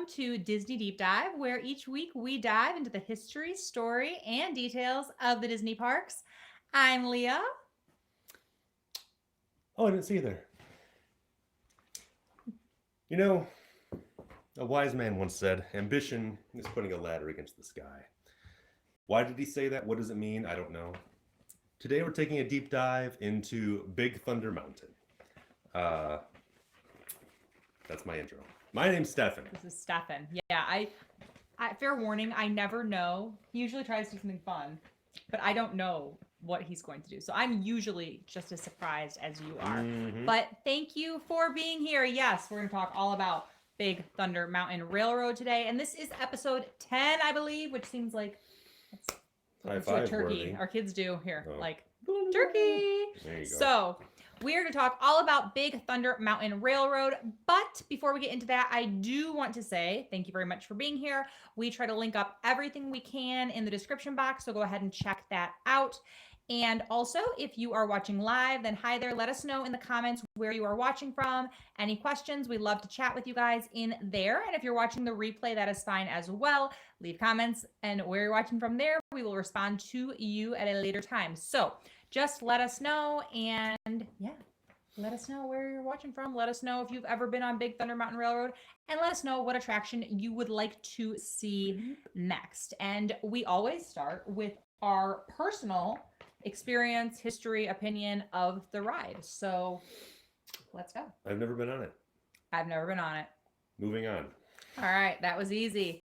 to Disney Deep Dive, where each week we dive into the history, story, and details of the Disney parks. I'm Leah. Oh, I didn't see you there. You know, a wise man once said, ambition is putting a ladder against the sky. Why did he say that? What does it mean? I don't know. Today we're taking a deep dive into Big Thunder Mountain. That's my intro. My name's Stefan. This is Stefan. Yeah, I fair warning, I never know. He usually tries to do something fun, but I don't know what he's going to do. So I'm usually just as surprised as you are. But thank you for being here. Yes, we're going to talk all about Big Thunder Mountain Railroad today. And this is episode 10, I believe, which seems like High that's what five turkey worthy. our kids do here. Oh. Like turkey. There you go. So we're going to talk all about Big Thunder Mountain Railroad. But before we get into that, I do want to say thank you very much for being here. We try to link up everything we can in the description box, so go ahead and check that out. And also, if you are watching live, then hi there. Let us know in the comments where you are watching from. Any questions, we'd love to chat with you guys in there. And if you're watching the replay, that is fine as well. Leave comments, and where you're watching from there, we will respond to you at a later time. So just let us know, and yeah, let us know where you're watching from. Let us know if you've ever been on Big Thunder Mountain Railroad, and let us know what attraction you would like to see next. And we always start with our personal experience, history, opinion of the ride. So let's go. I've never been on it. I've never been on it. Moving on. All right, that was easy.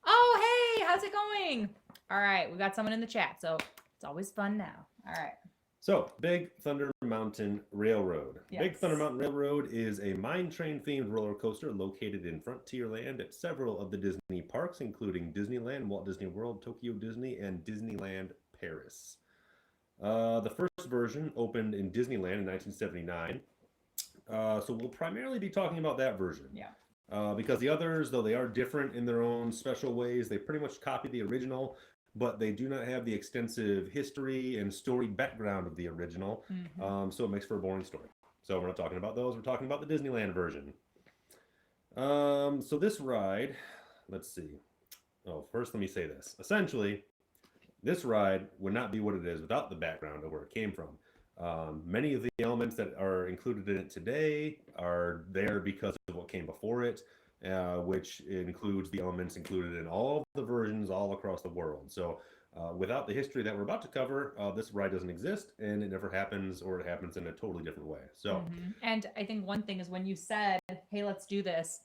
Oh, hey, how's it going? All right, we got someone in the chat, so it's always fun now. All right. So, Big Thunder Mountain Railroad. Yes. Big Thunder Mountain Railroad is a mine train themed roller coaster located in Frontierland at several of the Disney parks, including Disneyland, Walt Disney World, Tokyo Disney, and Disneyland Paris. The first version opened in Disneyland in 1979. So we'll primarily be talking about that version. Yeah. Because the others, though they are different in their own special ways, they pretty much copy the original, but they do not have the extensive history and story background of the original. So it makes for a boring story. So we're not talking about those. We're talking about the Disneyland version. So this ride, let's see. Oh, first let me say this. Essentially, this ride would not be what it is without the background of where it came from. Many of the elements that are included in it today are there because of what came before it, which includes the elements included in all of the versions all across the world. So without the history that we're about to cover, this ride doesn't exist, and it never happens, or it happens in a totally different way. So, And I think one thing is when you said, hey, let's do this,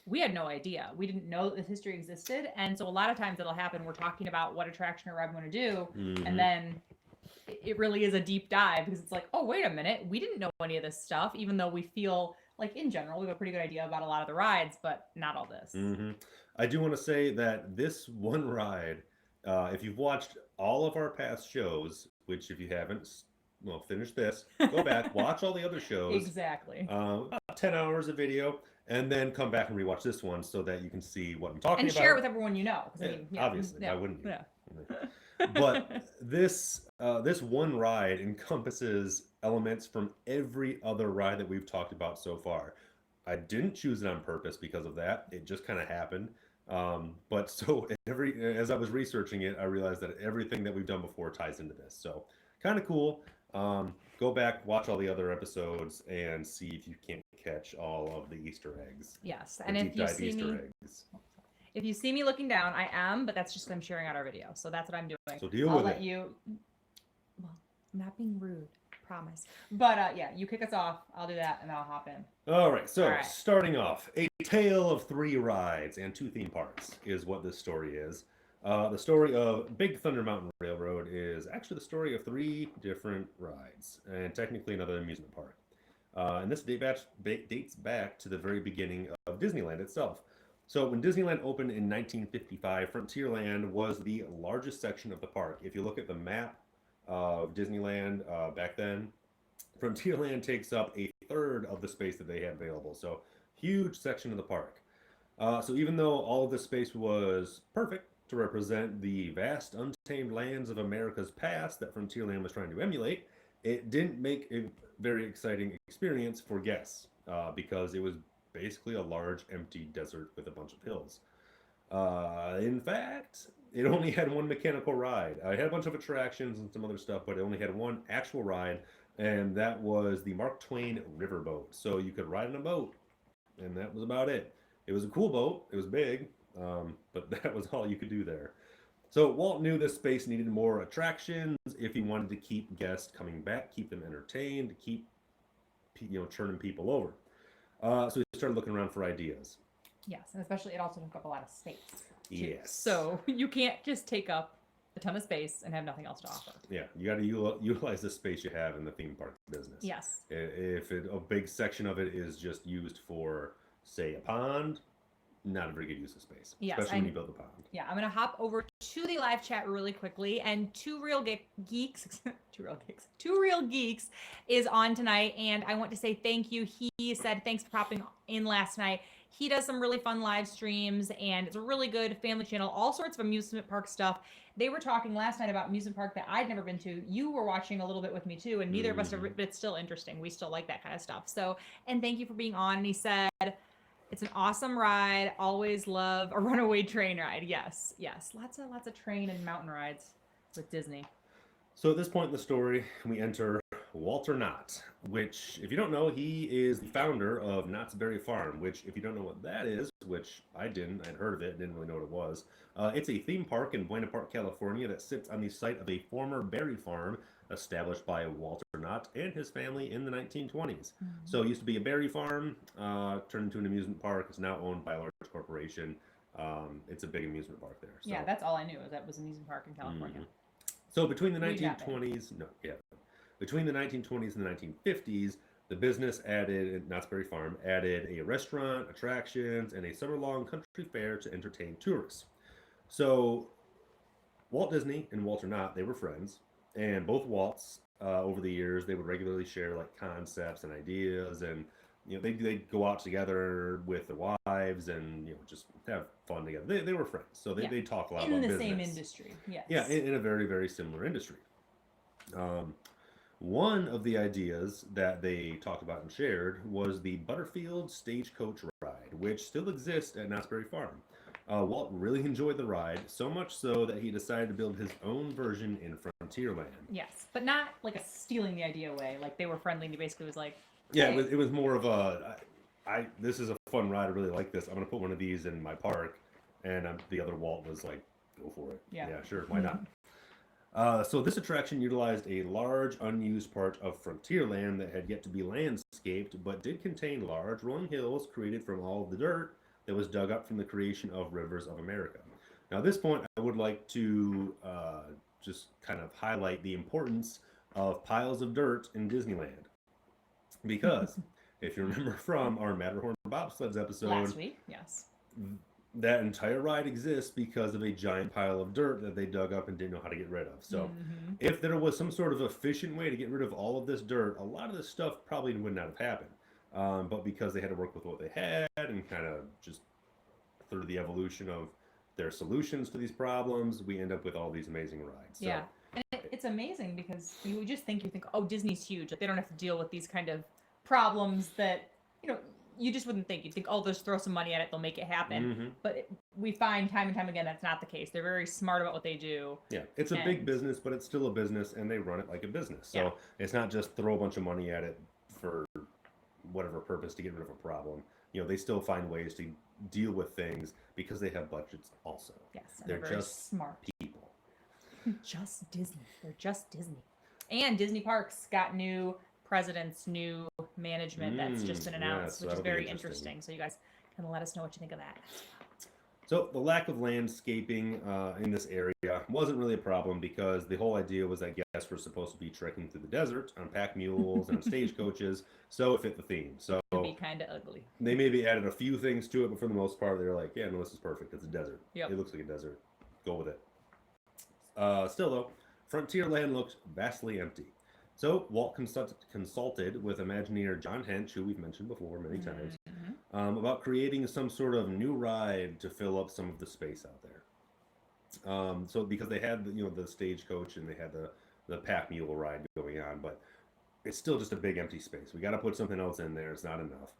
we had no idea. We didn't know that this history existed. And so a lot of times it'll happen. We're talking about what attraction or ride we want to do. And then it really is a deep dive because it's like, oh, wait a minute. We didn't know any of this stuff, even though we feel like in general, we have a pretty good idea about a lot of the rides, but not all this. I do want to say that this one ride, if you've watched all of our past shows, which if you haven't, well, finish this, go back, watch all the other shows. Exactly. About 10 hours of video, and then come back and rewatch this one so that you can see what I'm talking And about. share it with everyone you know. Yeah, I mean, obviously, yeah, why wouldn't you? Yeah. But this one ride encompasses elements from every other ride that we've talked about so far. I didn't choose it on purpose because of that. It just kind of happened. But so as I was researching it, I realized that everything that we've done before ties into this. So kind of cool. Go back, watch all the other episodes, and see if you can't catch all of the Easter eggs. Yes, and if you see me, if you see me looking down, I am, but that's just because I'm sharing out our video. So that's what I'm doing. So deal I'll with let it. you. Well, I'm not being rude, promise. But yeah, you kick us off. I'll do that, and then I'll hop in. All right. So All right. starting off, a tale of 3 rides and 2 theme parks is what this story is. The story of Big Thunder Mountain Railroad is actually the story of 3 different rides and technically another amusement park. And this dates back to the very beginning of Disneyland itself. So when Disneyland opened in 1955, Frontierland was the largest section of the park. If you look at the map of Disneyland back then, Frontierland takes up a third of the space that they had available. So huge section of the park. So even though all of this space was perfect to represent the vast untamed lands of America's past that Frontierland was trying to emulate, it didn't make a very exciting experience for guests because it was basically a large empty desert with a bunch of hills. In fact, it only had one mechanical ride. It had a bunch of attractions and some other stuff, but it only had one actual ride, and that was the Mark Twain riverboat. So you could ride on a boat, and that was about it. It was a cool boat. It was big, but that was all you could do there. So Walt knew this space needed more attractions if he wanted to keep guests coming back, keep them entertained, keep churning people over. So he started looking around for ideas. Yes, and especially it also took up a lot of space. Yes. So you can't just take up a ton of space and have nothing else to offer. Yeah, you got to utilize the space you have in the theme park business. Yes. If a big section of it is just used for, say, a pond, not a very good use of space, yes, especially when you build a pond. Yeah, I'm going to hop over to the live chat really quickly, and Two Real Geeks is on tonight, and I want to say thank you. He said thanks for popping in last night. He does some really fun live streams, and it's a really good family channel, all sorts of amusement park stuff. They were talking last night about amusement park that I'd never been to. You were watching a little bit with me too, and neither of us are, but it's still interesting. We still like that kind of stuff. So, and thank you for being on. And he said, it's an awesome ride. Always love a runaway train ride. Yes, yes. Lots of train and mountain rides with Disney. So at this point in the story, we enter Walter Knott, which, if you don't know, he is the founder of Knott's Berry Farm, which, if you don't know what that is, which I didn't, I'd heard of it, didn't really know what it was. It's a theme park in Buena Park, California that sits on the site of a former berry farm established by Walter Knott and his family in the 1920s. Mm-hmm. So it used to be a berry farm, turned into an amusement park. It's now owned by a large corporation. It's a big amusement park there. So. Yeah, that's all I knew, is that was an amusement park in California. Mm-hmm. So between the 1920s, between the 1920s and the 1950s, the business added, Knott's Berry Farm, added a restaurant, attractions, and a summer-long country fair to entertain tourists. So Walt Disney and Walter Knott, they were friends, and both Walts, over the years, they would regularly share like concepts and ideas, and they'd go out together with their wives and just have fun together. They were friends, so they talk a lot about business. In the same industry, yes. Yeah, in a very, very similar industry. One of the ideas that they talked about and shared was the Butterfield Stagecoach Ride, which still exists at Knott's Berry Farm. Walt really enjoyed the ride, so much so that he decided to build his own version in Frontierland. Yes, but not like a stealing the idea away. Like they were friendly and he basically was like, yeah, it was more of a, this is a fun ride, I really like this, I'm going to put one of these in my park. And the other Walt was like, go for it. Yeah sure, why not? So this attraction utilized a large unused part of Frontierland that had yet to be landscaped, but did contain large rolling hills created from all of the dirt that was dug up from the creation of Rivers of America. Now at this point, I would like to just kind of highlight the importance of piles of dirt in Disneyland. Because if you remember from our Matterhorn bobsleds episode last week, yes, that entire ride exists because of a giant pile of dirt that they dug up and didn't know how to get rid of. So if there was some sort of efficient way to get rid of all of this dirt, a lot of this stuff probably would not have happened. But because they had to work with what they had and kind of just through the evolution of their solutions to these problems, we end up with all these amazing rides. So, yeah. And it's amazing because you think, oh, Disney's huge. Like, they don't have to deal with these kind of problems that, you just wouldn't think. You'd think, oh, just throw some money at it, they'll make it happen. But we find time and time again that's not the case. They're very smart about what they do. Yeah, it's a big business, but it's still a business, and they run it like a business. So it's not just throw a bunch of money at it for whatever purpose to get rid of a problem. They still find ways to deal with things because they have budgets also. Yes, and they're just smart people. Just Disney. They're just Disney. And Disney Parks got new presidents, new management that's just been announced, which is very interesting. So you guys kind of let us know what you think of that. So the lack of landscaping in this area wasn't really a problem because the whole idea was that guests were supposed to be trekking through the desert on pack mules and stagecoaches, so it fit the theme. So it'd be kind of ugly. They maybe added a few things to it, but for the most part, they're like, yeah, no, this is perfect. It's a desert. Yep. It looks like a desert. Go with it. Still, though, Frontierland looked vastly empty. So Walt consulted with Imagineer John Hench, who we've mentioned before many times, about creating some sort of new ride to fill up some of the space out there. So because they had the stagecoach and they had the pack mule ride going on, but it's still just a big empty space. We got to put something else in there. It's not enough.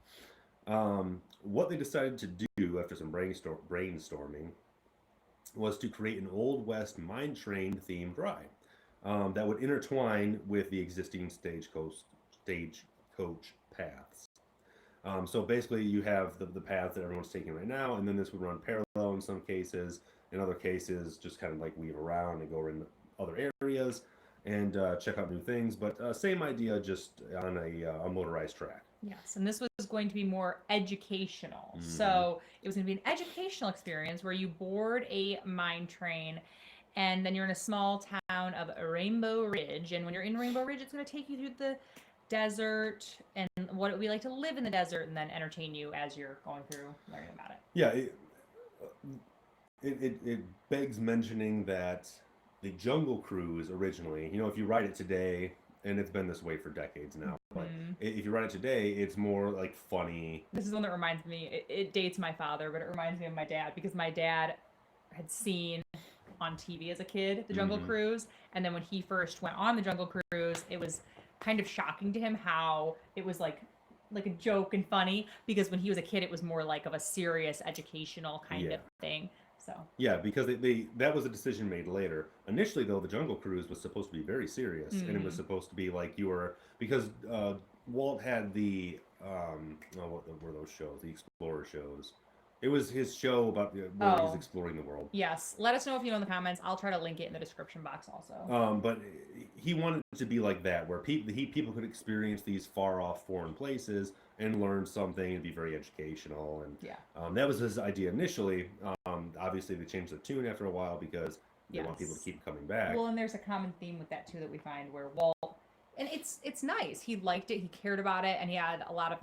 What they decided to do after some brainstorming was to create an Old West mine train themed ride that would intertwine with the existing stagecoach paths. So basically, you have the paths that everyone's taking right now, and then this would run parallel in some cases. In other cases, just kind of like weave around and go in other areas and check out new things. But same idea, just on a motorized track. Yes, and this was going to be more educational. Mhm. So it was going to be an educational experience where you board a mine train and then you're in a small town of Rainbow Ridge. And when you're in Rainbow Ridge, it's going to take you through the desert and what it would be like to live in the desert and then entertain you as you're going through learning about it. Yeah, it begs mentioning that the Jungle Cruise originally, if you ride it today, and it's been this way for decades now, but if you ride it today, it's more like funny. This is one that reminds me, it dates my father, but it reminds me of my dad because my dad had seen on TV as a kid the Jungle Cruise, and then when he first went on the Jungle Cruise, it was kind of shocking to him how it was like a joke and funny, because when he was a kid it was more like of a serious educational kind of thing. So yeah, because that was a decision made later. Initially, though, the Jungle Cruise was supposed to be very serious, and it was supposed to be like because Walt had the what were those shows? The Explorer shows. It was his show about where he's exploring the world. Yes, let us know if you know in the comments. I'll try to link it in the description box also. But he wanted it to be like that, where people could experience these far off foreign places and learn something and be very educational. And that was his idea initially. Obviously, they changed the tune after a while because they want people to keep coming back. Well, and there's a common theme with that too that we find where Walt, and it's nice. He liked it. He cared about it, and he had a lot of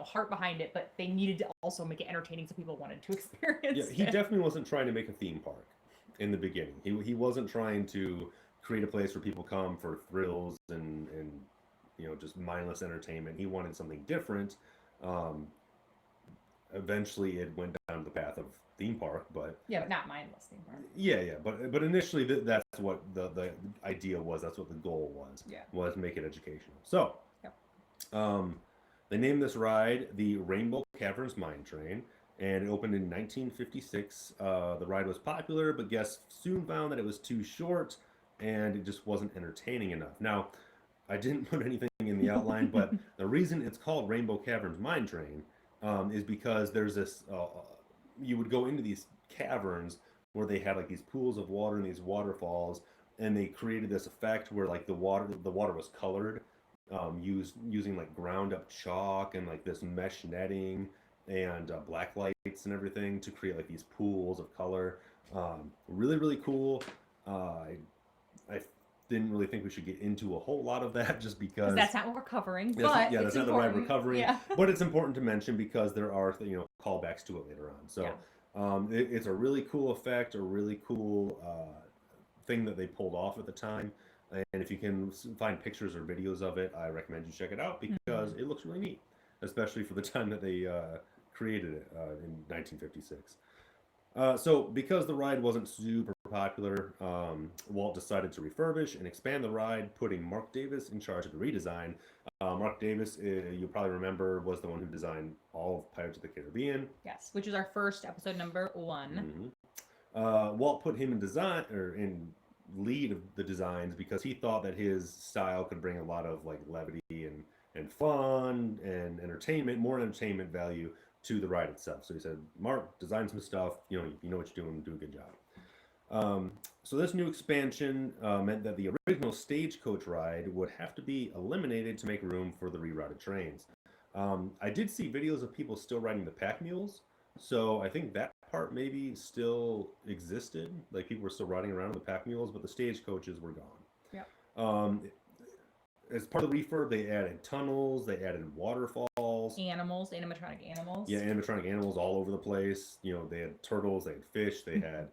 heart behind it. But they needed to also make it entertaining, so people wanted to experience. Yeah, he definitely wasn't trying to make a theme park in the beginning. He wasn't trying to create a place where people come for thrills and just mindless entertainment. He wanted something different. Eventually, it went down the path of theme park, but not mindless theme park. But initially that's what the idea was. That's what the goal was. Was make it educational. So, they named this ride the Rainbow Caverns Mine Train, and it opened in 1956. The ride was popular, but guests soon found that it was too short, and it just wasn't entertaining enough. Now, I didn't put anything in the outline, but the reason it's called Rainbow Caverns Mine Train is because there's this. You would go into these caverns where they had like these pools of water and these waterfalls, and they created this effect where like the water was colored, using like ground up chalk and like this mesh netting and black lights and everything to create like these pools of color. Really, really cool. I didn't really think we should get into a whole lot of that just because that's not what we're covering. That's not the ride we're covering. But it's important to mention because there are callbacks to it later on. So it's a really cool effect, a really cool thing that they pulled off at the time. And if you can find pictures or videos of it, I recommend you check it out because it looks really neat, especially for the time that they created it in 1956. So because the ride wasn't super popular, Walt decided to refurbish and expand the ride, putting Mark Davis in charge of the redesign. Mark Davis, you probably remember, was the one who designed all of Pirates of the Caribbean. Yes, which is our first episode number 1. Walt put him in lead of the designs because he thought that his style could bring a lot of like levity and fun and more entertainment value to the ride itself. So he said, Mark, design some stuff, you know what you're doing, do a good job. So this new expansion meant that the original stagecoach ride would have to be eliminated to make room for the rerouted trains. I did see videos of people still riding the pack mules, so I think that part maybe still existed. Like people were still riding around with the pack mules, but the stagecoaches were gone. As part of the refurb, they added tunnels, they added waterfalls. Animatronic animals. Yeah, animatronic animals all over the place. They had turtles, they had fish, they had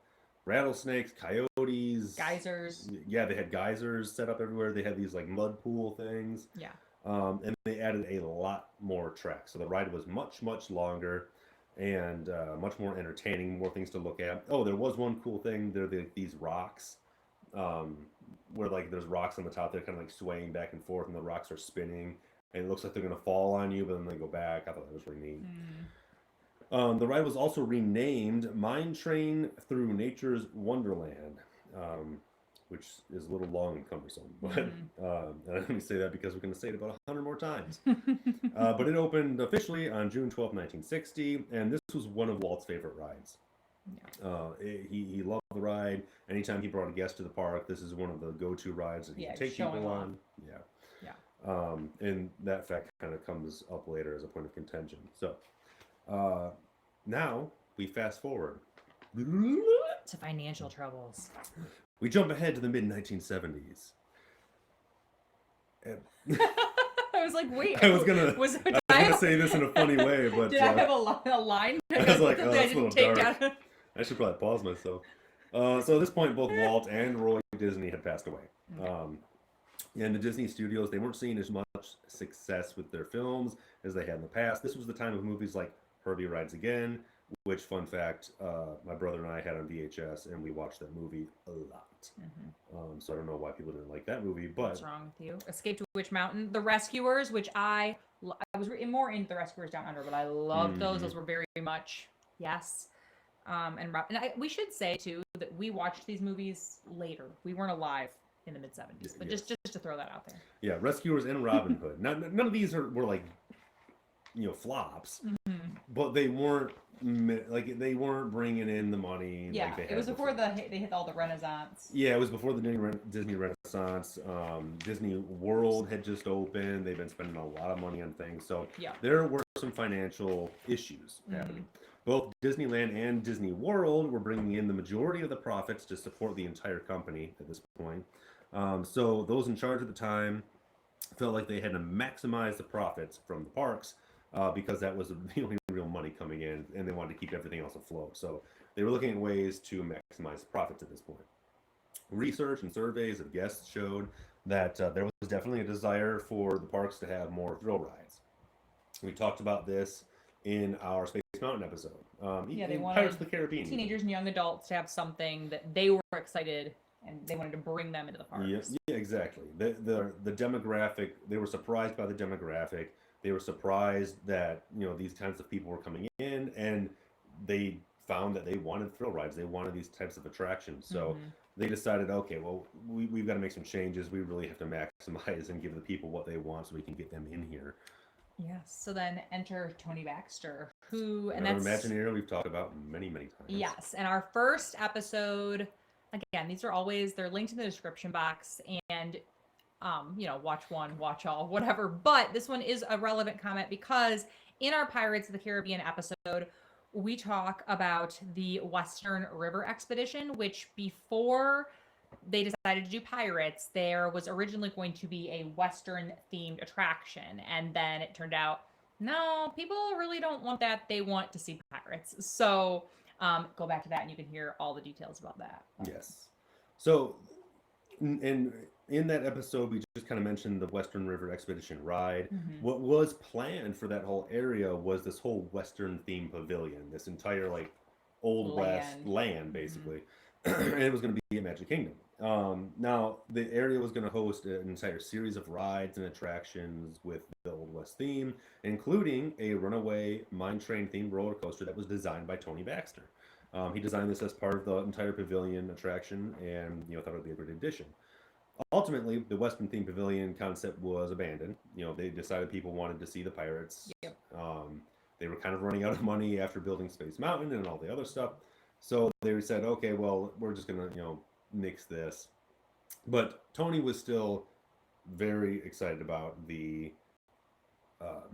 rattlesnakes, coyotes. Geysers. Yeah, they had geysers set up everywhere. They had these like mud pool things. Yeah. And they added a lot more tracks. So the ride was much, much longer and much more entertaining, more things to look at. Oh, there was one cool thing. There are these rocks. Where like there's rocks on the top, they're kind of like swaying back and forth, and the rocks are spinning, and it looks like they're going to fall on you, but then they go back. I thought that was really neat. Mm. The ride was also renamed Mine Train Through Nature's Wonderland, which is a little long and cumbersome. But and I only say that because we're going to say it about 100 more times. But it opened officially on June 12, 1960, and this was one of Walt's favorite rides. He loved the ride. Anytime he brought a guest to the park, this is one of the go-to rides that he could take people on. And that fact kind of comes up later as a point of contention. So now we fast forward to financial troubles. We jump ahead to the mid-1970s. I was like, wait. I was gonna say this in a funny way, but did I have a line? I was like, oh, that's a little dark. Down. I should probably pause myself. So at this point, both Walt and Roy Disney had passed away. And the Disney studios, they weren't seeing as much success with their films as they had in the past. This was the time of movies like Herbie Rides Again, which, fun fact, my brother and I had on VHS, and we watched that movie a lot. So I don't know why people didn't like that movie, but... What's wrong with you? Escape to Witch Mountain, The Rescuers, which I was more into The Rescuers Down Under, but I loved those. Those were very much, yes. We should say, too, that we watched these movies later. We weren't alive in the mid-70s, but just to throw that out there. Yeah, Rescuers and Robin Hood. None of these were like, flops, but they weren't bringing in the money. Yeah, like they it was before they hit all the Renaissance. Yeah, it was before the Disney Renaissance. Disney World had just opened. They've been spending a lot of money on things, so there were some financial issues happening. Both Disneyland and Disney World were bringing in the majority of the profits to support the entire company at this point. So those in charge at the time felt like they had to maximize the profits from the parks because that was the only real money coming in, and they wanted to keep everything else afloat. So they were looking at ways to maximize profits at this point. Research and surveys of guests showed that there was definitely a desire for the parks to have more thrill rides. We talked about this in our Space Mountain episode. They wanted Pirates of the Caribbean. Teenagers and young adults to have something that they were excited and they wanted to bring them into the parks. Yeah, exactly. The demographic, they were surprised by the demographic. They were surprised that, these kinds of people were coming in, and they found that they wanted thrill rides. They wanted these types of attractions. So they decided, okay, well, we've got to make some changes. We really have to maximize and give the people what they want so we can get them in here. Yes. So then enter Tony Baxter, and that's Imagineer we've talked about many, many times. Yes. And our first episode, again, they're linked in the description box, and watch one, watch all, whatever. But this one is a relevant comment because in our Pirates of the Caribbean episode, we talk about the Western River Expedition, which before they decided to do pirates, there was originally going to be a Western themed attraction. And then it turned out, no, people really don't want that. They want to see pirates. So go back to that and you can hear all the details about that. Yes. So, and in that episode, we just kind of mentioned the Western River Expedition ride. What was planned for that whole area was this whole Western themed pavilion, this entire Old West land, basically. And it was going to be a Magic Kingdom. Now, the area was going to host an entire series of rides and attractions with the Old West theme, including a runaway mine train themed roller coaster that was designed by Tony Baxter. He designed this as part of the entire pavilion attraction, and thought it would be a great addition. Ultimately, the Western themed pavilion concept was abandoned. They decided people wanted to see the pirates. Yep. They were kind of running out of money after building Space Mountain and all the other stuff. So they said, okay, well, we're just going to, nix this. But Tony was still very excited about the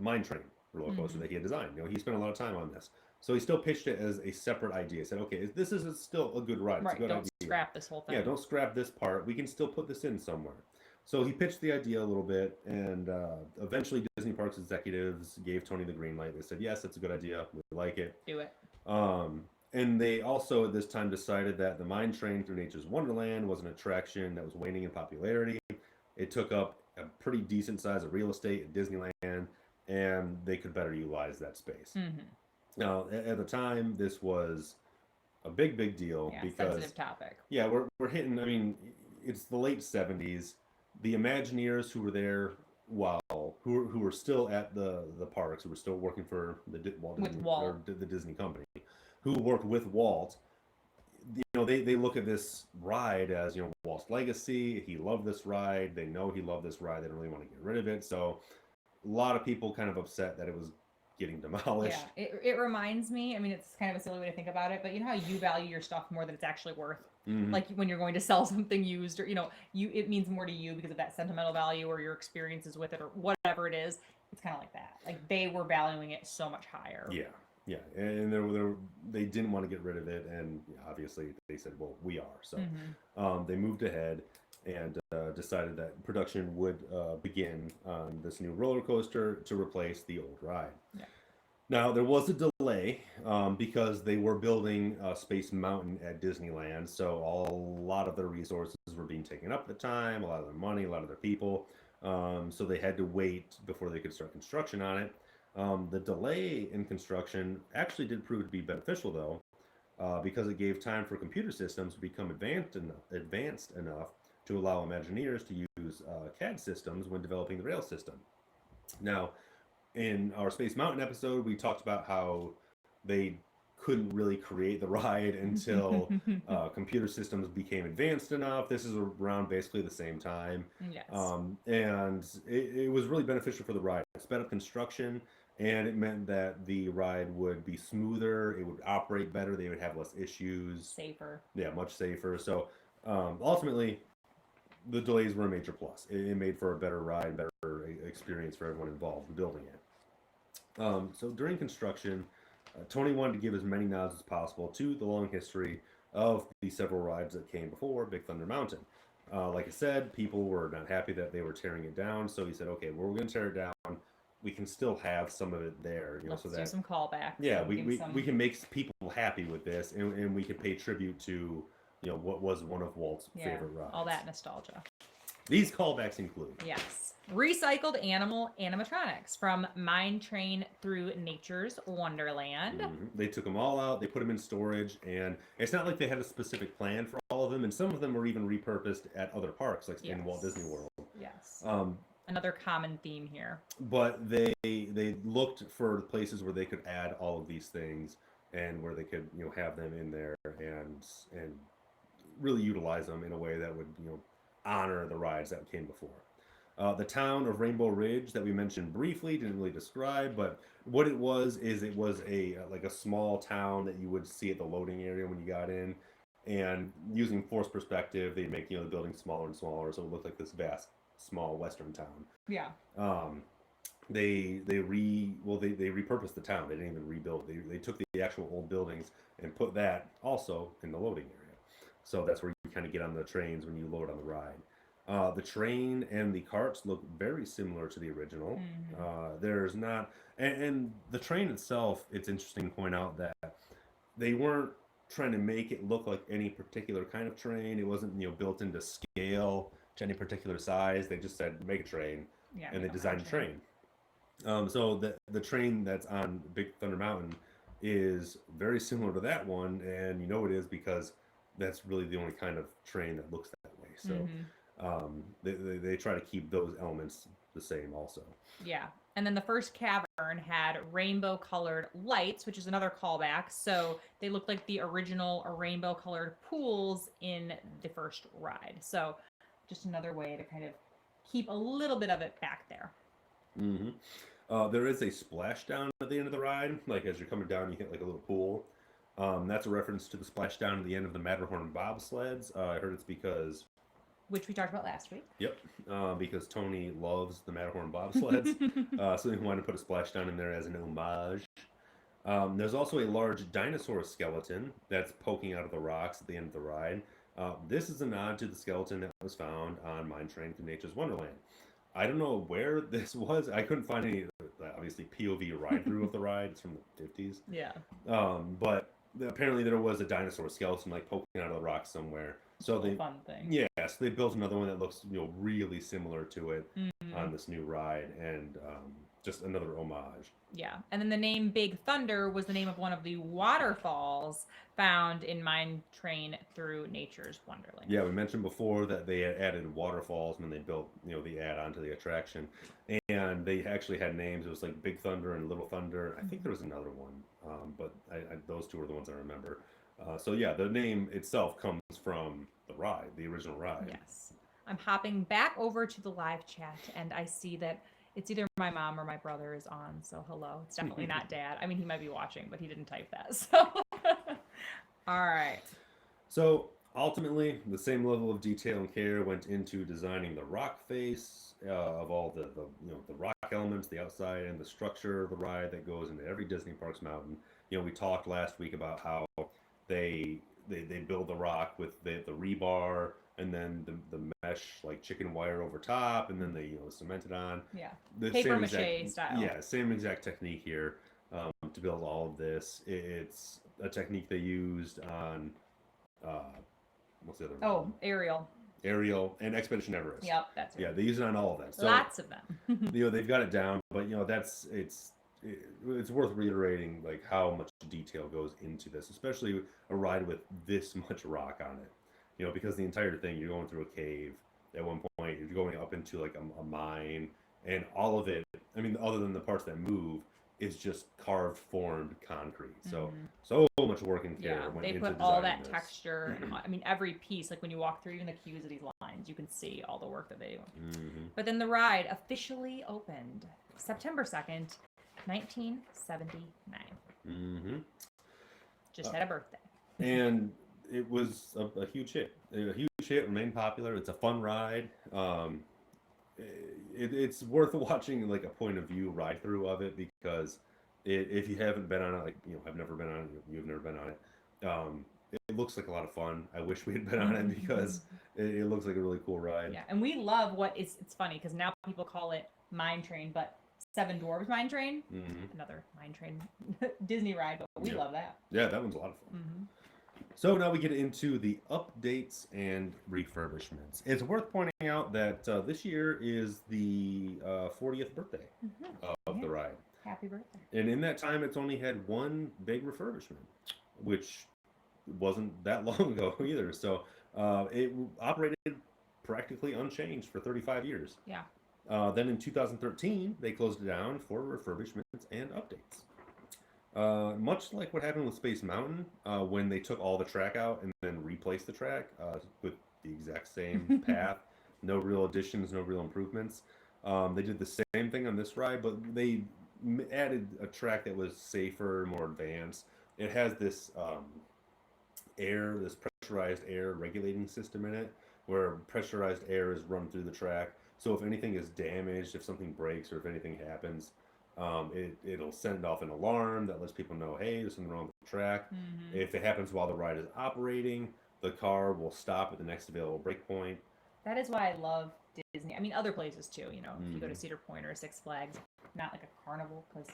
mine train roller coaster that he had designed. He spent a lot of time on this. So he still pitched it as a separate idea. He said, okay, this is still a good ride. It's a good don't idea. Scrap this whole thing. Yeah, don't scrap this part. We can still put this in somewhere. So he pitched the idea a little bit, and eventually Disney Parks executives gave Tony the green light. They said, yes, that's a good idea. We like it. Do it. And they also at this time decided that the mine train through Nature's Wonderland was an attraction that was waning in popularity. It took up a pretty decent size of real estate at Disneyland, and they could better utilize that space. Now, at the time, this was a big deal because sensitive topic. Yeah, we're hitting. I mean, it's the late 70s. The Imagineers who were there while who were still at the parks, who were still working for the Walt With Disney Walt. or the Disney company, who worked with Walt. They look at this ride as Walt's legacy. He loved this ride. They know he loved this ride. They don't really want to get rid of it. So a lot of people kind of upset that it was getting demolished. Yeah, it reminds me. I mean, it's kind of a silly way to think about it, but you know how you value your stuff more than it's actually worth. Mm-hmm. Like when you're going to sell something used, or it means more to you because of that sentimental value or your experiences with it or whatever it is. It's kind of like that. Like they were valuing it so much higher. Yeah, and they didn't want to get rid of it, and obviously they said, well, we are. So they moved ahead and decided that production would begin on this new roller coaster to replace the old ride. Yeah. Now, there was a delay because they were building Space Mountain at Disneyland, so a lot of their resources were being taken up at the time, a lot of their money, a lot of their people, so they had to wait before they could start construction on it. The delay in construction actually did prove to be beneficial, though, because it gave time for computer systems to become advanced enough to allow Imagineers to use CAD systems when developing the rail system. Now, in our Space Mountain episode, we talked about how they couldn't really create the ride until computer systems became advanced enough. This is around basically the same time. Yes. And it was really beneficial for the ride. It sped up construction, and it meant that the ride would be smoother, it would operate better, they would have less issues. Safer. Yeah, much safer. So ultimately, the delays were a major plus. It made for a better ride, better experience for everyone involved in building it. So during construction, Tony wanted to give as many nods as possible to the long history of the several rides that came before Big Thunder Mountain. Like I said, people were not happy that they were tearing it down, so he said, okay, well, we're going to tear it down. We can still have some of it there, Let's so do that some callbacks. yeah, we can make people happy with this, and we can pay tribute to what was one of Walt's favorite rides. All that nostalgia. These callbacks include recycled animatronics from Mine Train through Nature's Wonderland. They took them all out, they put them in storage, and it's not like they had a specific plan for all of them, and some of them were even repurposed at other parks, like in Walt Disney World. Yes. Another common theme here. But they looked for places where they could add all of these things and where they could have them in there and really utilize them in a way that would honor the rides that came before. The town of Rainbow Ridge that we mentioned briefly, didn't really describe, but what it was is it was a small town that you would see at the loading area when you got in, and using force perspective, they make the building smaller and smaller, so it looked like this vast small western town. Yeah. They repurposed the town. They didn't even rebuild. They took the actual old buildings and put that also in the loading area. So that's where you kind of get on the trains when you load on the ride. The train and the carts look very similar to the original. There's not, and the train itself, it's interesting to point out that they weren't trying to make it look like any particular kind of train. It wasn't built into scale to any particular size. They just said make a train, and they designed a train. So the train that's on Big Thunder Mountain is very similar to that one, and it is because that's really the only kind of train that looks that way. So they try to keep those elements the same also. Yeah. And then the first cavern had rainbow colored lights, which is another callback. So they look like the original rainbow colored pools in the first ride. So just another way to kind of keep a little bit of it back there. There is a splashdown at the end of the ride. Like as you're coming down, you hit like a little pool. That's a reference to the splashdown at the end of the Matterhorn bobsleds. I heard it's because... Which we talked about last week. Yep, because Tony loves the Matterhorn bobsleds. So he wanted to put a splashdown in there as an homage. There's also a large dinosaur skeleton that's poking out of the rocks at the end of the ride. This is a nod to the skeleton that was found on Mine Train to Nature's Wonderland. I don't know where this was. I couldn't find any, obviously, POV ride-through of the ride. It's from the 50s. Yeah. But apparently there was a dinosaur skeleton poking out of the rock somewhere. So they fun thing. Yeah, so they built another one that looks really similar to it on this new ride, and just another homage. Yeah. And then the name Big Thunder was the name of one of the waterfalls found in Mine Train Through Nature's Wonderland. Yeah, we mentioned before that they had added waterfalls when they built, the add-on to the attraction, and they actually had names. It was like Big Thunder and Little Thunder. I think there was another one, but those two are the ones I remember. So yeah, the name itself comes from the ride, the original ride. Yes. I'm hopping back over to the live chat, and I see that it's either my mom or my brother is on. So hello. It's definitely not Dad. I mean, he might be watching, but he didn't type that. So, all right. So ultimately, the same level of detail and care went into designing the rock face of all the rock elements, the outside, and the structure of the ride that goes into every Disney Parks mountain. We talked last week about how they build the rock with the rebar and then the mesh like chicken wire over top, and then they cement it on. Yeah. The Paper same mache exact, style. Yeah, same exact technique here to build all of this. It's a technique they used on what's the other one? Oh, Ariel. Ariel and Expedition Everest. Yep, that's it. Yeah, they use it on all of that. So, lots of them. they've got it down, but it's worth reiterating like how much detail goes into this, especially a ride with this much rock on it. Because the entire thing, you're going through a cave at one point, you're going up into like a mine, and all of it, I mean, other than the parts that move, is just carved, formed concrete. So much work and care went they into put all designing that this. texture. And, I mean, every piece, like when you walk through even the cues of these lines, you can see all the work that they do. But then the ride officially opened September 2nd, 1979. Just had a birthday. And it was a huge hit. A huge hit, remained popular. It's a fun ride. It's worth watching like a point of view ride through of it, because if you haven't been on it, like I've never been on it, you've never been on it. It looks like a lot of fun. I wish we had been on it because it looks like a really cool ride. Yeah, and we love it's funny because now people call it Mine Train, but Seven Dwarfs Mine Train, another Mine Train Disney ride, but we love that. Yeah, that one's a lot of fun. So now we get into the updates and refurbishments. It's worth pointing out that this year is the 40th birthday of the ride. Happy birthday. And in that time, it's only had one big refurbishment, which wasn't that long ago either. So it operated practically unchanged for 35 years. Yeah. Then in 2013, they closed it down for refurbishments and updates. Much like what happened with Space Mountain, when they took all the track out and then replaced the track with the exact same path, no real additions, no real improvements. They did the same thing on this ride, but they added a track that was safer, more advanced. It has this this pressurized air regulating system in it, where pressurized air is run through the track. So if anything is damaged, if something breaks, or if anything happens, it'll send off an alarm that lets people know, hey, there's something wrong with the track. If it happens while the ride is operating, the car will stop at the next available break point. That is why I love Disney. I mean, other places too. If you go to Cedar Point or Six Flags, not like a carnival, because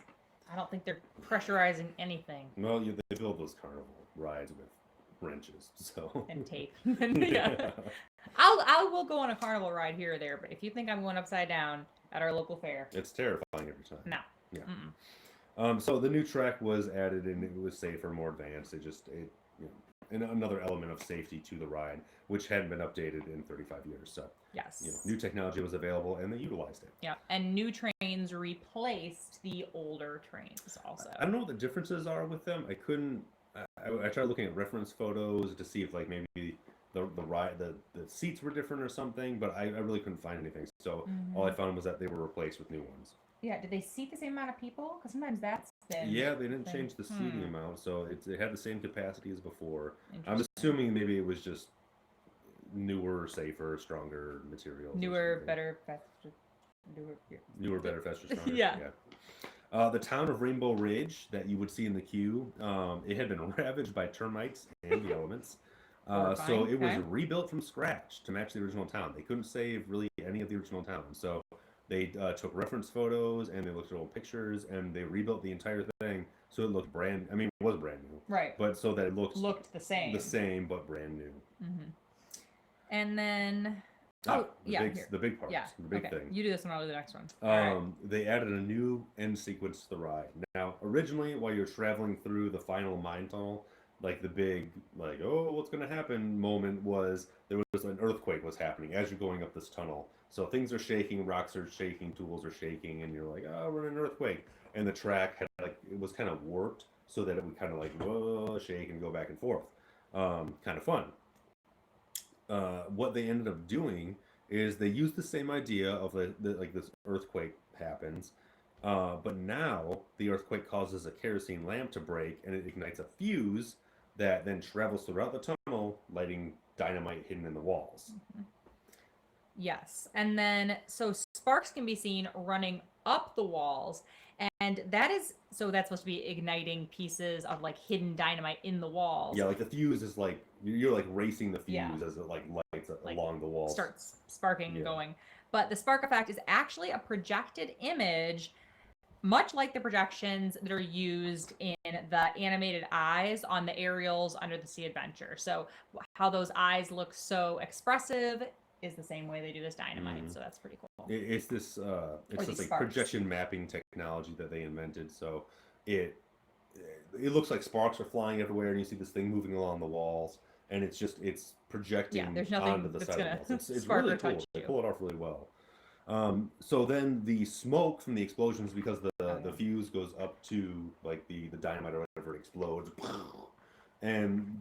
I don't think they're pressurizing anything. Well, they build those carnival rides with wrenches, so and tape. Yeah. I will go on a carnival ride here or there, but if you think I'm going upside down at our local fair, it's terrifying every time. No. Yeah. So the new track was added, and it was safer, more advanced. And another element of safety to the ride, which hadn't been updated in 35 years. So yes, new technology was available, and they utilized it. Yeah, and new trains replaced the older trains also. I don't know what the differences are with them. I tried looking at reference photos to see if like maybe the ride the seats were different or something, but I really couldn't find anything. So all I found was that they were replaced with new ones. Yeah, did they seat the same amount of people? Because sometimes that's been... Yeah, they didn't change the seating amount, so it had the same capacity as before. I'm assuming maybe it was just newer, safer, stronger materials. Newer, better, faster. Newer, better, faster, stronger. Yeah. The town of Rainbow Ridge that you would see in the queue, it had been ravaged by termites and the elements. So it was rebuilt from scratch to match the original town. They couldn't save really any of the original town. So they took reference photos and they looked at old pictures and they rebuilt the entire thing so it looked it was brand new. Right. But so that it looked the same. The same, but brand new. And then The big parts, Yeah. the big Okay. thing. You do this one, I'll do the next one. All right. They added a new end sequence to the ride. Now, originally, while you're traveling through the final mine tunnel, like the big, like, oh, what's going to happen moment was there was an earthquake was happening as you're going up this tunnel. So things are shaking, rocks are shaking, tools are shaking, and you're like, oh, we're in an earthquake. And the track had like it was kind of warped so that it would kind of like whoa, shake and go back and forth. Kind of fun. What they ended up doing is they used the same idea of like this earthquake happens, but now the earthquake causes a kerosene lamp to break and it ignites a fuse that then travels throughout the tunnel, lighting dynamite hidden in the walls. Mm-hmm. Yes. And then, so sparks can be seen running up the walls. And that's supposed to be igniting pieces of like hidden dynamite in the walls. Yeah, like the fuse is like, you're like racing the fuse as it like lights along the walls. Starts sparking and going. But the spark effect is actually a projected image, much like the projections that are used in the animated eyes on the aerials under the Sea Adventure. So how those eyes look so expressive is the same way they do this dynamite. So that's pretty cool. It's this like projection mapping technology that they invented. So it looks like sparks are flying everywhere, and you see this thing moving along the walls, and it's projecting there's nothing onto the side of the walls. It's spark really or cool. touch They you. pull it off really well. So then the smoke from the explosions, because the fuse goes up to like the dynamite or whatever explodes, and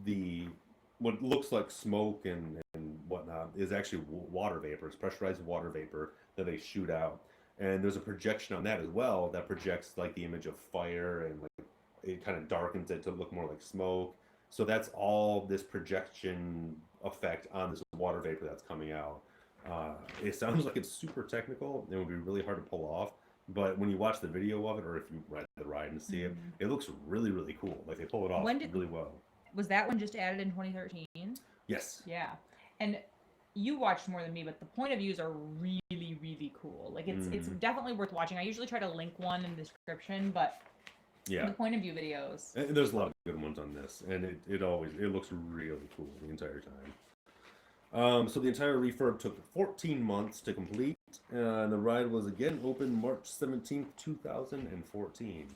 what looks like smoke and whatnot is actually water vapor. It's pressurized water vapor that they shoot out. And there's a projection on that as well that projects like the image of fire, and like it kind of darkens it to look more like smoke. So that's all this projection effect on this water vapor that's coming out. It sounds like it's super technical and it would be really hard to pull off. But when you watch the video of it, or if you ride the ride and see it, it looks really, really cool. Like they pull it off really well. Was that one just added in 2013? Yes. Yeah. And you watched more than me, but the point of views are really, really cool. Like it's definitely worth watching. I usually try to link one in the description, but the point of view videos. And there's a lot of good ones on this, and it looks really cool the entire time. So the entire refurb took 14 months to complete, and the ride was again open March 17th, 2014.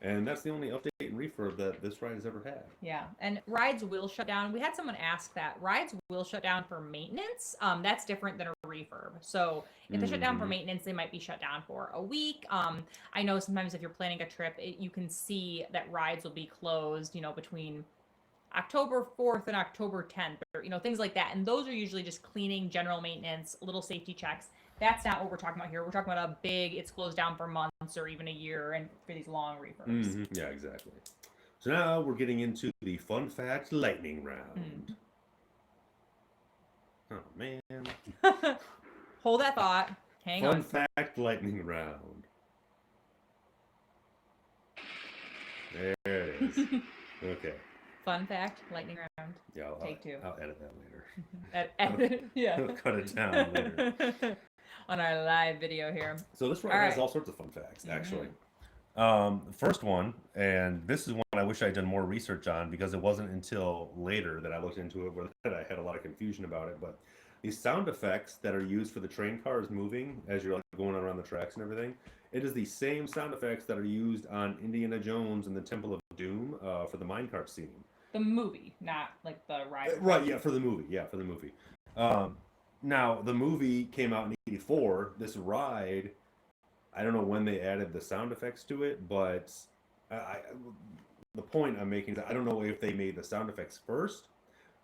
And that's the only update and refurb that this ride has ever had. Yeah, and rides will shut down. We had someone ask that. Rides will shut down for maintenance. That's different than a refurb. So if they shut down for maintenance, they might be shut down for a week. I know sometimes if you're planning a trip, you can see that rides will be closed, between October 4th and October 10th, or, things like that. And those are usually just cleaning, general maintenance, little safety checks. That's not what we're talking about here. We're talking about a big, it's closed down for months or even a year, and for these long refurbs. Yeah, exactly. So now we're getting into the fun fact lightning round. Oh, man. Hold that thought. Hang on. Fun fact lightning round. There it is. Okay. Fun fact lightning round. Yeah, Take two. I'll edit that later. Edit, yeah. I'll cut it down later. On our live video here. So this ride has all sorts of fun facts, actually. First one, and this is one I wish I had done more research on because it wasn't until later that I looked into it where I had a lot of confusion about it. But these sound effects that are used for the train cars moving as you're like going around the tracks and everything, it is the same sound effects that are used on Indiana Jones and the Temple of Doom for the minecart scene. The movie, not like the ride. Right, yeah, for the movie. Now, the movie came out in '84. This ride, I don't know when they added the sound effects to it, but the point I'm making is I don't know if they made the sound effects first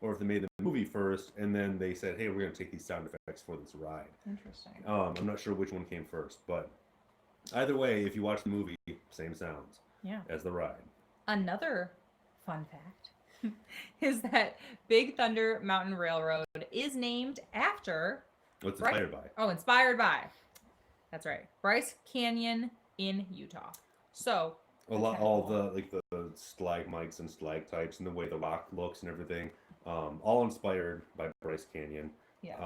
or if they made the movie first and then they said, hey, we're going to take these sound effects for this ride. Interesting. I'm not sure which one came first, but either way, if you watch the movie, same sounds as the ride. Another fun fact is that Big Thunder Mountain Railroad is named after... What's inspired by? Oh, inspired by. That's right. Bryce Canyon in Utah. So... all the stalagmites and stalactites and the way the rock looks and everything, all inspired by Bryce Canyon. Yes.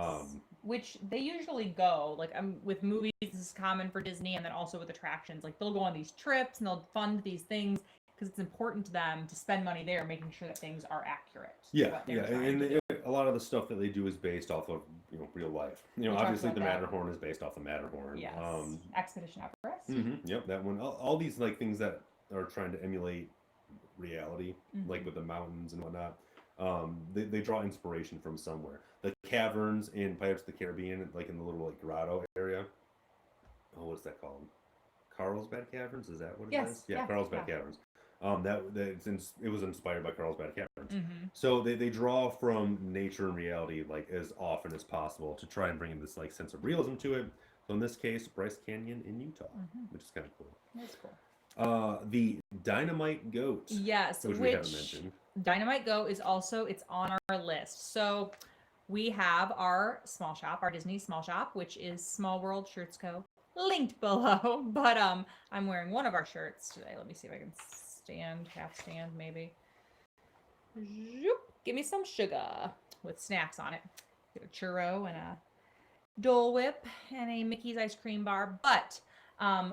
Which they usually go, like with movies, this is common for Disney, and then also with attractions. Like they'll go on these trips and they'll fund these things because it's important to them to spend money there, making sure that things are accurate. Yeah, and a lot of the stuff that they do is based off of real life. Obviously the Matterhorn is based off the Matterhorn. Yes. Expedition Everest. Yep, that one. All these like things that are trying to emulate reality, like with the mountains and whatnot. They draw inspiration from somewhere. The caverns in Pirates of the Caribbean, like in the little like grotto area. Oh, what's that called? Carlsbad Caverns? Is that what it is? Yeah, Carlsbad Caverns. It was inspired by Carlsbad Caverns. So they draw from nature and reality like as often as possible to try and bring in this like sense of realism to it. So in this case, Bryce Canyon in Utah, which is kind of cool. That's cool. The Dynamite Goat. Yes, which we haven't mentioned. Dynamite Goat is also, it's on our list. So we have our small shop, our Disney small shop, which is Small World Shirts Co. Linked below. But I'm wearing one of our shirts today. Let me see if I can half stand maybe. Zoop. Give me some sugar with snacks on it. Get a churro and a Dole Whip and a Mickey's ice cream bar. But I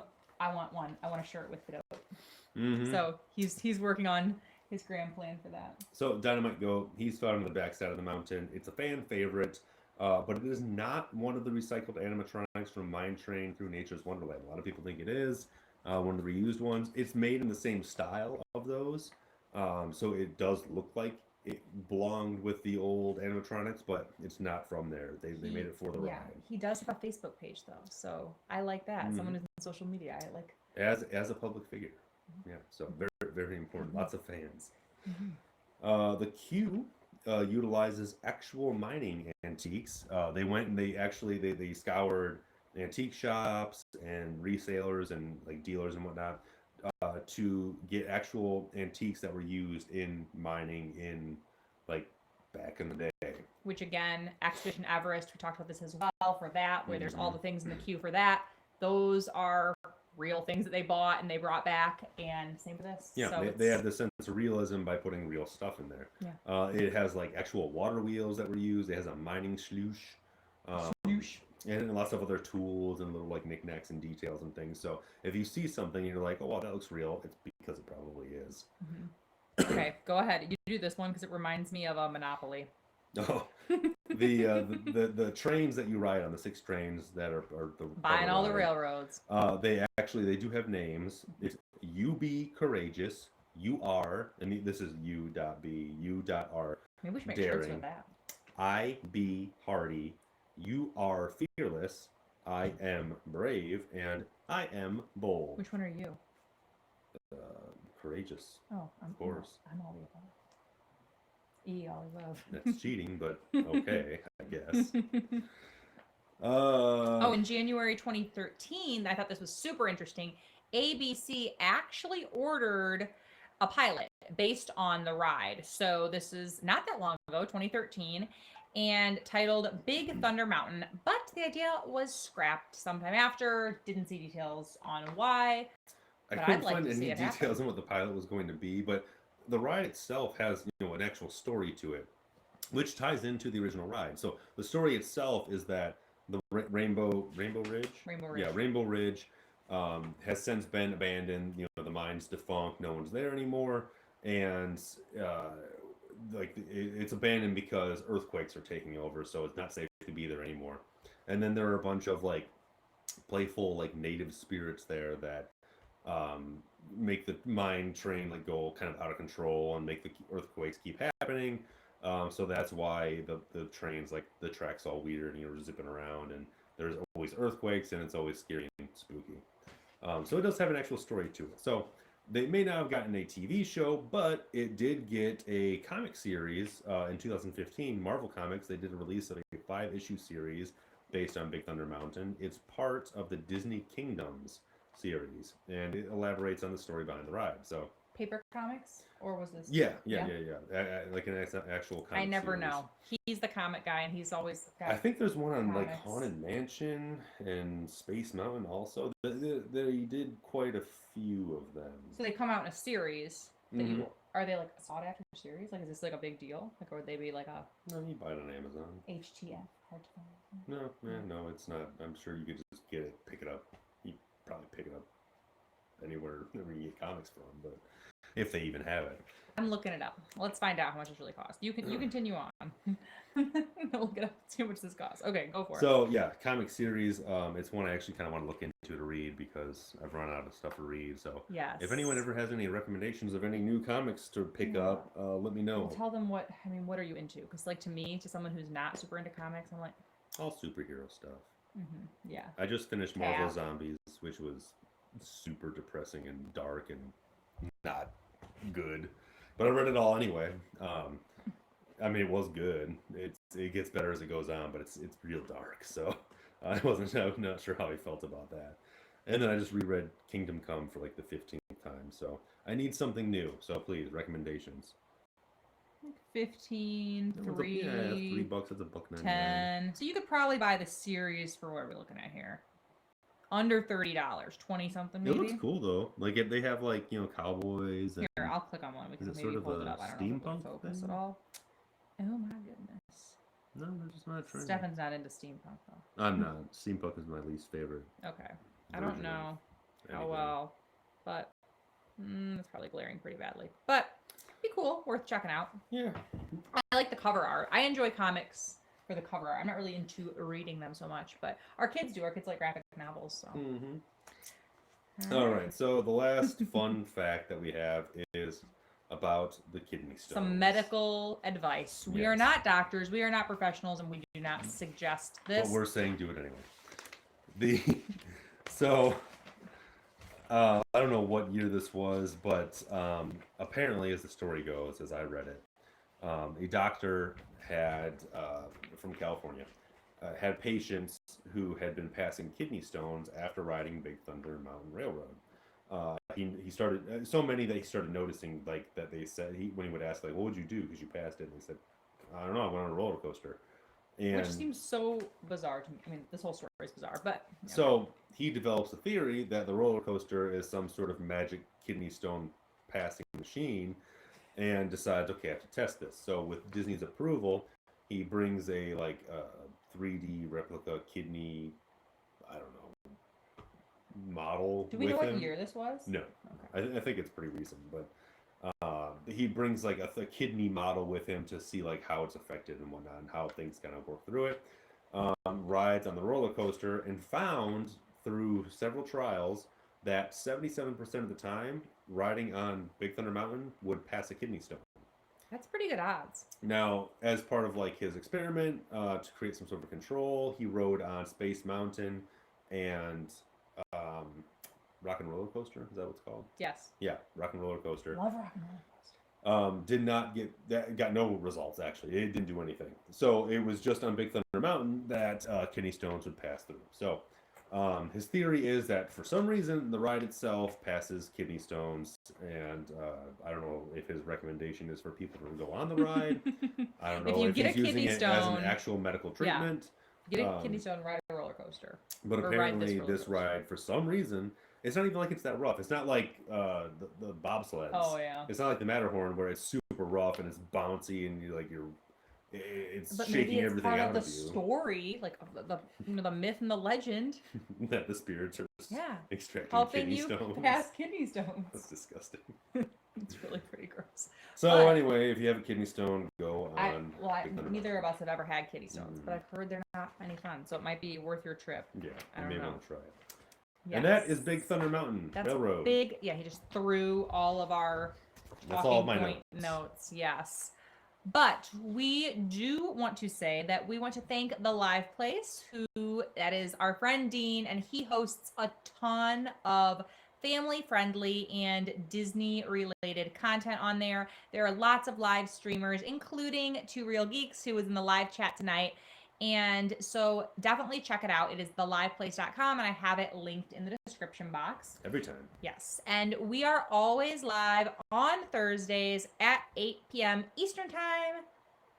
want one. I want a shirt with the goat. So he's working on his grand plan for that. So Dynamite Goat, he's found on the backside of the mountain. It's a fan favorite, but it is not one of the recycled animatronics from Mine Train Through Nature's Wonderland. A lot of people think it is one of the reused ones. It's made in the same style of those, so it does look like it belonged with the old animatronics, but it's not from there. They made it for the ride. He does have a Facebook page though, so I like that. Someone who's on social media, I like as a public figure. Yeah, so very, very important. Lots of fans. The Q utilizes actual mining antiques. They went and they scoured antique shops and resellers and like dealers and whatnot to get actual antiques that were used in mining in like back in the day. Which again, Expedition Everest, we talked about this as well for that, where there's all the things in the queue for that. Those are real things that they bought and they brought back, and same with this. Yeah, so they have the sense of realism by putting real stuff in there. Yeah. It has like actual water wheels that were used. It has a mining sloosh. And lots of other tools and little like knickknacks and details and things. So if you see something and you're like, oh wow, that looks real, it's because it probably is. Okay, go ahead. You do this one because it reminds me of a Monopoly. Oh, the trains that you ride on, the 6 trains that are the buying all the railroads. They do have names. It's You Be Courageous, You Are, and this is U.B, U.R. Maybe we should make Daring. shirts with that. I Be Hardy, You Are Fearless, I Am Brave, and I Am Bold. Which one are you? Courageous. Oh, of course. I'm all the above. All above. That's cheating, but okay, I guess. In January 2013, I thought this was super interesting. ABC actually ordered a pilot based on the ride. So this is not that long ago, 2013, and titled Big Thunder Mountain. But the idea was scrapped sometime after. Didn't see details on why. I couldn't find any details on what the pilot was going to be, but the ride itself has an actual story to it, which ties into the original ride. So the story itself is that the Rainbow Ridge. Yeah, Rainbow Ridge has since been abandoned. The mine's defunct. No one's there anymore, and it's abandoned because earthquakes are taking over. So it's not safe to be there anymore. And then there are a bunch of like playful like native spirits there that make the mine train like go kind of out of control and make the earthquakes keep happening. So that's why the trains, like the track's all weird and you're zipping around and there's always earthquakes and it's always scary and spooky. So it does have an actual story to it. So they may not have gotten a TV show, but it did get a comic series in 2015. Marvel Comics, they did a release of a 5-issue series based on Big Thunder Mountain. It's part of the Disney Kingdoms series, and it elaborates on the story behind the ride. So paper comics, or was this? Yeah. Like an actual comic I never series. know. He's the comic guy, and he's always got I think there's one on comics. like Haunted Mansion and Space Mountain also. They did quite a few of them. So they come out in a series. Are they like a sought after series? Like, is this like a big deal? Like, or would they be like a? No, you buy it on Amazon. HTF, hard to find. No, it's not. I'm sure you could just get it, pick it up. You probably pick it up anywhere you get comics from, but if they even have it. I'm looking it up. Let's find out how much this really costs. You continue on. I'll look it up, see how much this costs. Okay, go for it. So yeah, comic series. It's one I actually kind of want to look into to read because I've run out of stuff to read. So Yes. if anyone ever has any recommendations of any new comics to pick up, let me know. Well, tell them what are you into? Because like to me, to someone who's not super into comics, I'm like All superhero stuff. Yeah. I just finished Marvel Zombies, which was super depressing and dark and not good, but I read it all anyway. I mean, it was good. It gets better as it goes on, but it's real dark. So I'm not sure how I felt about that. And then I just reread Kingdom Come for like the 15th time. So I need something new. So please, recommendations. 15, That was 3, yeah, $3. That's $1.99. 10. So you could probably buy the series for what are we looking at here? Under $30, 20 something maybe. It looks cool though. Like if they have like cowboys. And here, I'll click on one because is it maybe sort of hold a it up. I don't know if it'll steampunk focus thing? at all. Oh my goodness. No, they're just not trying. Stefan's not into steampunk though. I'm not. Steampunk is my least favorite. Okay. I don't know how well, but it's probably glaring pretty badly. But be cool, worth checking out. Yeah. I like the cover art. I enjoy comics for the cover art. I'm not really into reading them so much, but our kids do. Our kids like graphic novels. So. All right. So the last fun fact that we have is about the kidney stones. Some medical advice. We are not doctors. We are not professionals, and we do not suggest this. But we're saying do it anyway. I don't know what year this was, but apparently, as the story goes, as I read it, a doctor had from California had patients who had been passing kidney stones after riding Big Thunder Mountain Railroad. He started so many that he started noticing like that they said when he would ask like what would you do because you passed it, and they said I don't know, I went on a roller coaster. And which seems so bizarre to me. I mean, this whole story is bizarre, but yeah. So he develops a theory that the roller coaster is some sort of magic kidney stone passing machine, and decides, okay, I have to test this. So with Disney's approval, he brings a 3D replica kidney, I don't know, model. Do we know what year this was? No, okay. I think it's pretty recent, but he brings like a kidney model with him to see like how it's affected and whatnot, and how things kind of work through it. Rides on the roller coaster and found through several trials that 77% of the time riding on Big Thunder Mountain would pass a kidney stone. That's pretty good odds. Now, as part of like his experiment to create some sort of control, he rode on Space Mountain and Rock and Roller Coaster. Is that what it's called? Yes. Yeah, Rock and Roller Coaster. Love Rock and Roller Coaster. Did not get that. Got no results actually. It didn't do anything. So it was just on Big Thunder Mountain that kidney stones would pass through. So his theory is that for some reason the ride itself passes kidney stones, and I don't know if his recommendation is for people to go on the ride. I don't know if he's using it as an actual medical treatment. Get a kidney stone, ride a roller coaster. But apparently this ride, for some reason, it's not even like it's that rough. It's not like the bobsleds. Oh yeah. It's not like the Matterhorn where it's super rough and it's bouncy and it's but shaking maybe it's everything part out of the story, like the myth and the legend. That the spirits are extracting helping kidney you stones. pass kidney stones. That's disgusting. It's really pretty gross. So anyway, if you have a kidney stone, go on. Neither of us have ever had kidney stones, but I've heard they're not any fun, so it might be worth your trip. Yeah, I don't know. want to try it. Yes. And that is Big Thunder Mountain Railroad. Big. Yeah, he just threw all of our talking point notes. Yes. But we do want to say that we want to thank the Live Place, that is our friend Dean, and he hosts a ton of family-friendly and Disney-related content on there. There are lots of live streamers, including Two Real Geeks, who was in the live chat tonight. And so definitely check it out. It is theliveplace.com, and I have it linked in the description box. Every time. Yes. And we are always live on Thursdays at 8 p.m. Eastern Time,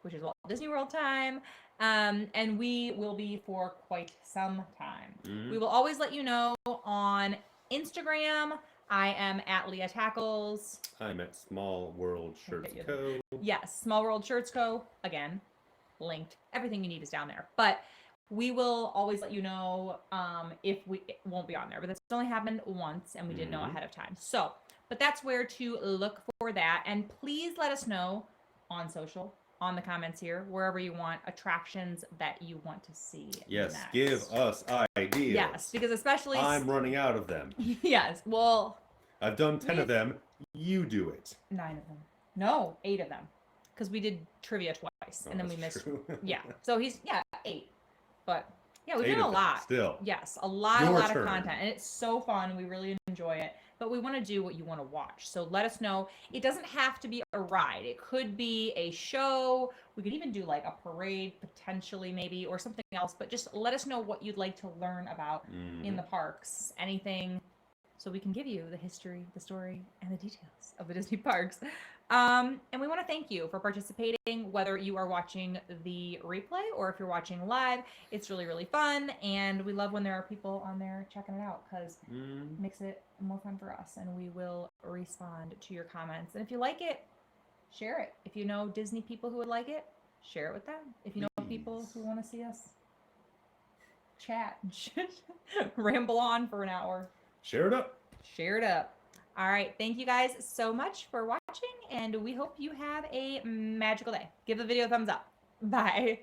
which is Walt Disney World time. And we will be for quite some time. Mm-hmm. We will always let you know on Instagram. I am at LeahTackles. I'm at Small World Shirts Co. Yes, Small World Shirts Co. Again, linked. Everything you need is down there. But we will always let you know if it won't be on there. But that's only happened once, and we didn't know ahead of time. So But that's where to look for that. And please let us know on social, on the comments here, wherever you want, attractions that you want to see. Yes, next. give us ideas. Yes, because especially I'm running out of them. yes. Well, I've done 10 of them. You do it. 9 of them. No, 8 of them. Because we did trivia twice, and then we missed. Yeah. So he's 8. But yeah, we've 8 done a of them, lot. Still. Yes, a lot Your of turn. content, and it's so fun. We really enjoy it. But we want to do what you want to watch. So let us know. It doesn't have to be a ride. It could be a show. We could even do like a parade potentially, maybe, or something else. But just let us know what you'd like to learn about in the parks. Anything. So we can give you the history, the story, and the details of the Disney parks. And we want to thank you for participating, whether you are watching the replay or if you're watching live. It's really, really fun. And we love when there are people on there checking it out because it makes it more fun for us. And we will respond to your comments. And if you like it, share it. If you know Disney people who would like it, share it with them. If you know people who want to see us chat, ramble on for an hour. Share it up. Share it up. All right. Thank you guys so much for watching, and we hope you have a magical day. Give the video a thumbs up. Bye.